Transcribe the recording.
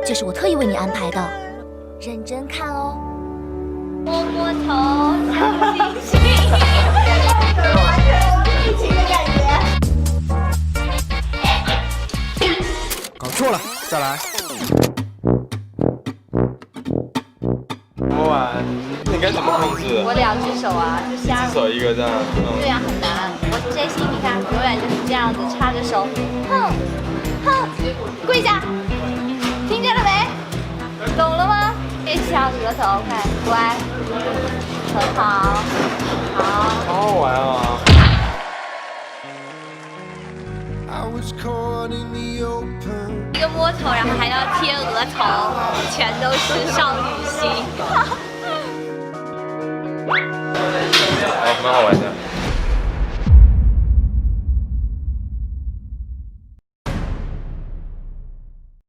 就是我特意为你安排的，认真看哦。摸摸头，小星星，完全有疫情的感觉。搞错了，再来。摸完，你该怎么控制？我2只手啊，就瞎。一只手一个这样。对呀，很难。我这心你看，永远就是这样子插着手，哼，哼，跪下，听见了没？懂了吗？别翘舌头，快，乖，很好，好。好好玩啊！一个摸头，然后还要贴额头，全都是少女心。好，蛮好玩的。